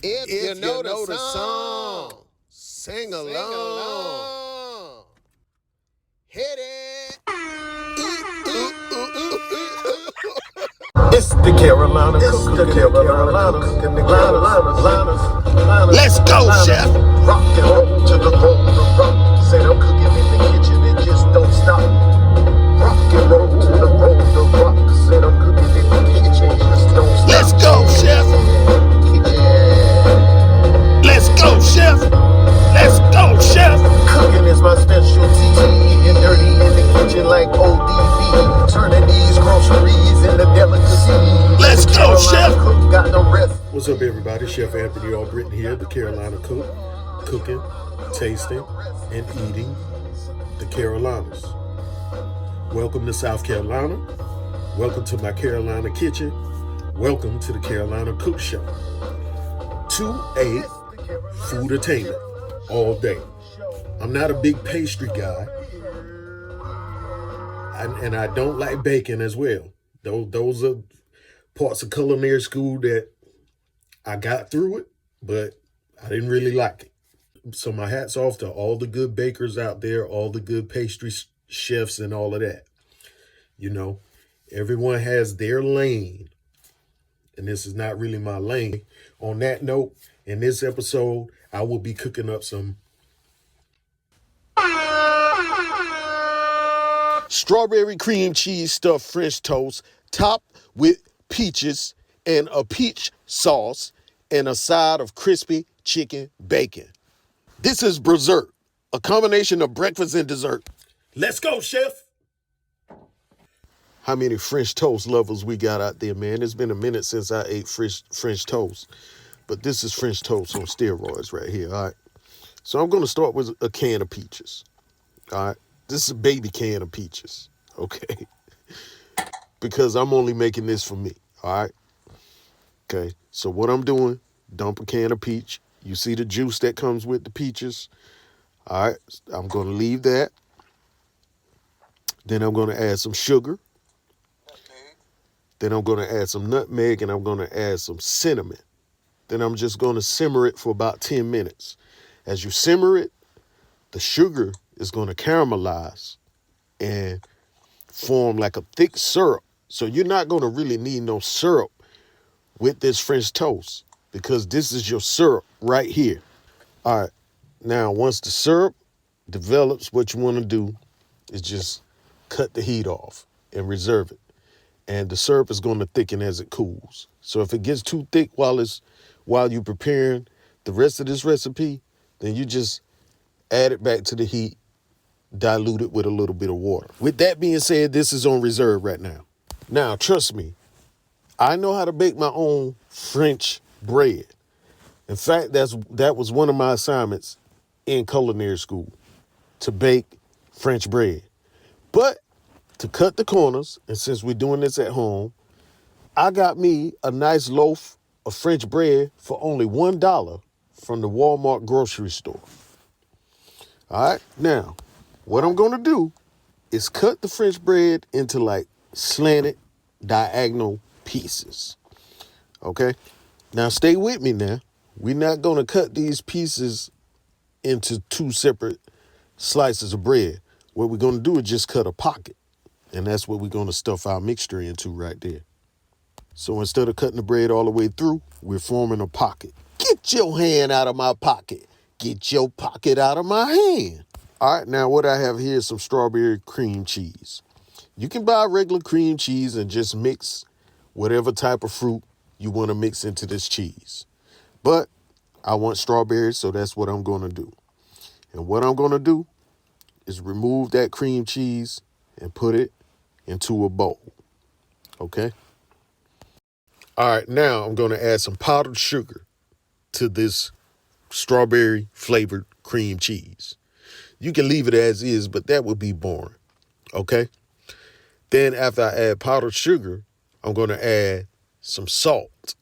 If you know the song, sing along. Hit it. It's the Carolina cooking the Carolinas. Let's go, chef. Rock and roll to the roll. Said I'm cooking in the kitchen and just don't stop. Rock and roll to the rock. Said I'm cooking in the kitchen, just don't stop. Let's go, chef. Let's go, chef. Let's go, chef. Cooking is my specialty, and dirty in the kitchen like ODB. Turning these groceries into delicacy. Let's go, chef. Cook got no rest. What's up, everybody? Chef Anthony Albritton here, the Carolina Cook, cooking, tasting, and eating the Carolinas. Welcome to South Carolina. Welcome to my Carolina kitchen. Welcome to the Carolina Cook Show. 2A food attainment all day. I'm not a big pastry guy, and I don't like baking as well. Those are parts of culinary school that I got through it, but I didn't really like it. So my hat's off to all the good bakers out there, all the good pastry chefs and all of that. You know, everyone has their lane, and this is not really my lane. On that note, in this episode, I will be cooking up some strawberry cream cheese stuffed French toast topped with peaches and a peach sauce and a side of crispy chicken bacon. This is Berserk, a combination of breakfast and dessert. Let's go, chef. How many French toast lovers we got out there, man? It's been a minute since I ate French toast, but this is French toast on steroids right here, all right? So I'm going to start with a can of peaches, all right? This is a baby can of peaches, okay? Because I'm only making this for me, all right? Okay, so what I'm doing, dump a can of peach. You see the juice that comes with the peaches? All right, I'm going to leave that. Then I'm going to add some sugar. Then I'm going to add some nutmeg, and I'm going to add some cinnamon. Then I'm just going to simmer it for about 10 minutes. As you simmer it, the sugar is going to caramelize and form like a thick syrup. So you're not going to really need no syrup with this French toast, because this is your syrup right here. All right, now once the syrup develops, what you want to do is just cut the heat off and reserve it. And the syrup is going to thicken as it cools. So if it gets too thick while you're preparing the rest of this recipe, then you just add it back to the heat, dilute it with a little bit of water. With that being said, this is on reserve right now. Now, trust me, I know how to bake my own French bread. In fact, that was one of my assignments in culinary school, to bake French bread. But to cut the corners, and since we're doing this at home, I got me a nice loaf of French bread for only $1 from the Walmart grocery store. All right, now, what I'm going to do is cut the French bread into like slanted diagonal pieces. Okay, now stay with me now. We're not going to cut these pieces into two separate slices of bread. What we're going to do is just cut a pocket. And that's what we're going to stuff our mixture into right there. So instead of cutting the bread all the way through, we're forming a pocket. Get your hand out of my pocket. Get your pocket out of my hand. All right, now what I have here is some strawberry cream cheese. You can buy regular cream cheese and just mix whatever type of fruit you want to mix into this cheese. But I want strawberries, so that's what I'm going to do. And what I'm going to do is remove that cream cheese and put it into a bowl. Okay? All right, now I'm going to add some powdered sugar to this strawberry flavored cream cheese. You can leave it as is, but that would be boring. Okay? Then after I add powdered sugar, I'm going to add some salt.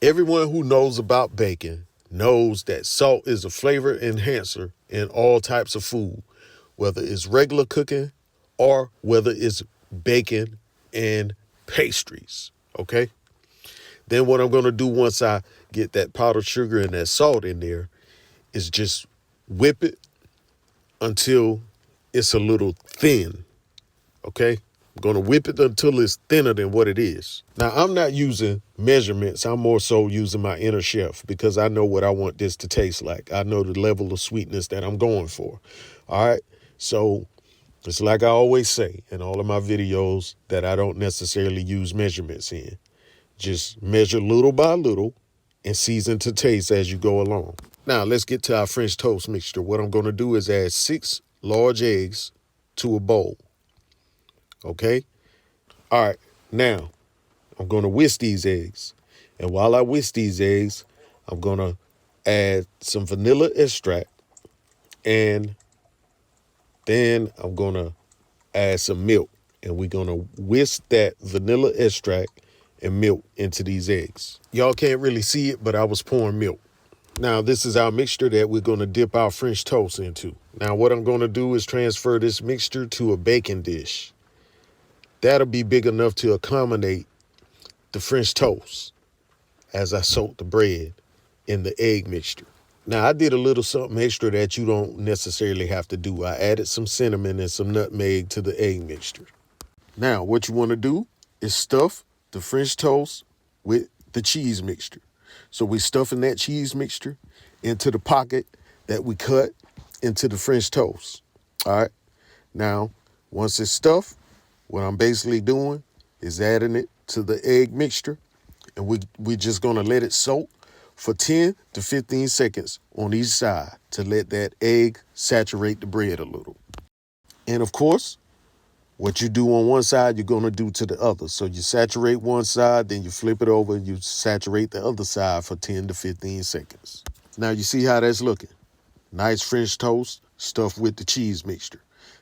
Everyone who knows about baking knows that salt is a flavor enhancer in all types of food, whether it's regular cooking or whether it's baking and pastries, okay? Then what I'm going to do once I get that powdered sugar and that salt in there is just whip it until it's a little thin, okay? I'm going to whip it until it's thinner than what it is. Now, I'm not using measurements. I'm more so using my inner chef because I know what I want this to taste like. I know the level of sweetness that I'm going for, all right? So it's like I always say in all of my videos that I don't necessarily use measurements in. Just measure little by little and season to taste as you go along. Now, let's get to our French toast mixture. What I'm going to do is add 6 large eggs to a bowl. Okay? All right. Now, I'm going to whisk these eggs. And while I whisk these eggs, I'm going to add some vanilla extract. And then I'm going to add some milk. And we're going to whisk that vanilla extract and milk into these eggs. Y'all can't really see it, but I was pouring milk. Now, this is our mixture that we're going to dip our French toast into. Now, what I'm going to do is transfer this mixture to a baking dish. That'll be big enough to accommodate the French toast as I soak the bread in the egg mixture. Now, I did a little something extra that you don't necessarily have to do. I added some cinnamon and some nutmeg to the egg mixture. Now, what you want to do is stuff the French toast with the cheese mixture. So we stuffing that cheese mixture into the pocket that we cut into the French toast. All right. Now, once it's stuffed, what I'm basically doing is adding it to the egg mixture, and we're just going to let it soak for 10 to 15 seconds on each side to let that egg saturate the bread a little. And of course, what you do on one side, you're going to do to the other. So you saturate one side, then you flip it over, and you saturate the other side for 10 to 15 seconds. Now you see how that's looking. Nice French toast stuffed with the cheese mixture.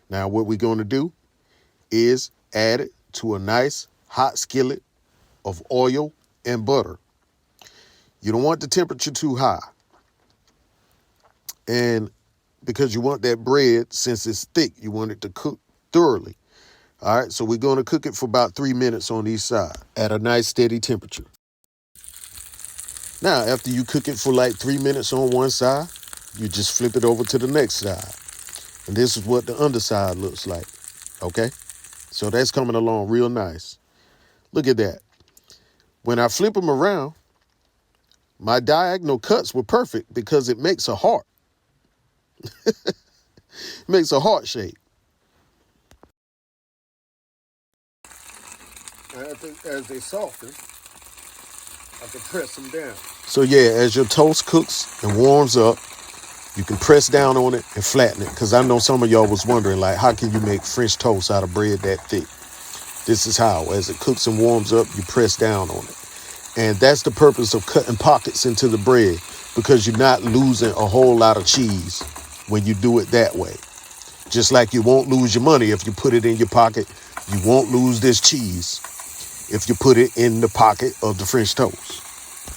Now what we're going to do is add it to a nice hot skillet of oil and butter. You don't want the temperature too high. And because you want that bread, since it's thick, you want it to cook thoroughly. All right, so we're going to cook it for about 3 minutes on each side at a nice steady temperature. Now, after you cook it for like 3 minutes on one side, you just flip it over to the next side. And this is what the underside looks like, okay? So that's coming along real nice. Look at that. When I flip them around, my diagonal cuts were perfect because it makes a heart. It makes a heart shape. As they soften, I can press them down. So yeah, as your toast cooks and warms up, you can press down on it and flatten it. Because I know some of y'all was wondering, like, how can you make French toast out of bread that thick? This is how. As it cooks and warms up, you press down on it. And that's the purpose of cutting pockets into the bread, because you're not losing a whole lot of cheese when you do it that way. Just like you won't lose your money if you put it in your pocket, you won't lose this cheese if you put it in the pocket of the French toast.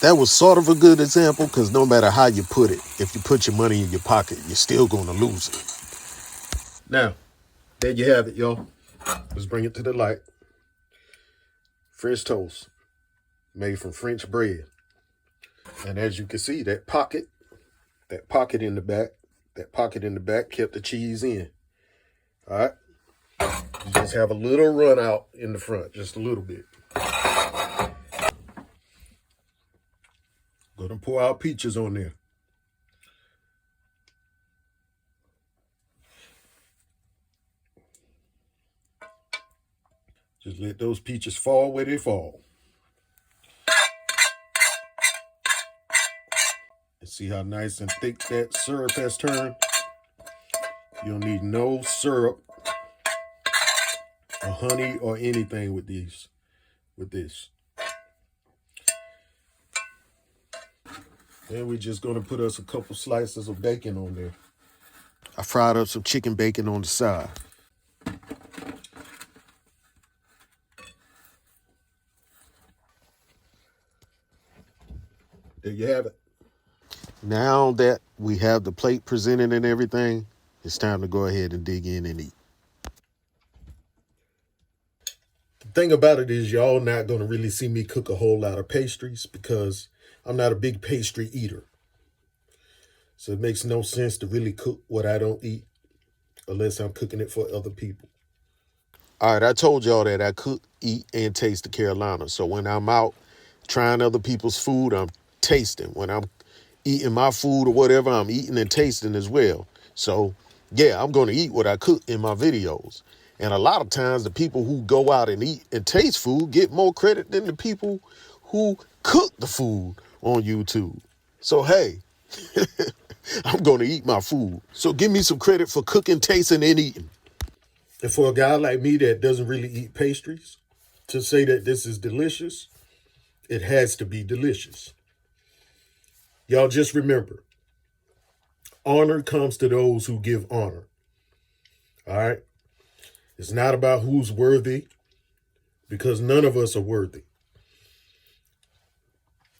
That was sort of a good example, because no matter how you put it, if you put your money in your pocket, you're still going to lose it. Now, there you have it, y'all. Let's bring it to the light. French toast made from French bread. And as you can see, that pocket in the back kept the cheese in. All right. You just have a little run out in the front, just a little bit. Go and pour out peaches on there. Just let those peaches fall where they fall. And see how nice and thick that syrup has turned? You don't need no syrup or honey or anything with this. Then we're just gonna put us a couple slices of bacon on there. I fried up some chicken bacon on the side. There you have it. Now that we have the plate presented and everything, it's time to go ahead and dig in and eat. Thing about it is y'all not going to really see me cook a whole lot of pastries because I'm not a big pastry eater. So it makes no sense to really cook what I don't eat unless I'm cooking it for other people. All right, I told y'all that I cook, eat, and taste the Carolina. So when I'm out trying other people's food, I'm tasting. When I'm eating my food or whatever, I'm eating and tasting as well. So yeah, I'm going to eat what I cook in my videos. And a lot of times the people who go out and eat and taste food get more credit than the people who cook the food on YouTube. So hey, I'm going to eat my food. So give me some credit for cooking, tasting, and eating. And for a guy like me that doesn't really eat pastries, to say that this is delicious, it has to be delicious. Y'all just remember, honor comes to those who give honor. All right? It's not about who's worthy, because none of us are worthy.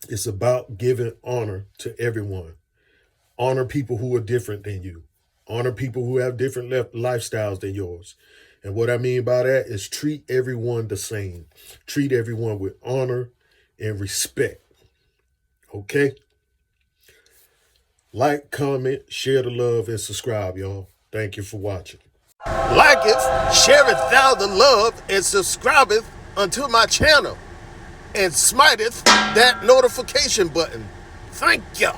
It's about giving honor to everyone. Honor people who are different than you. Honor people who have different lifestyles than yours. And what I mean by that is treat everyone the same. Treat everyone with honor and respect. Okay? Like, comment, share the love, and subscribe, y'all. Thank you for watching. Liketh, shareth thou the love, and subscribeth unto my channel, and smiteth that notification button. Thank you.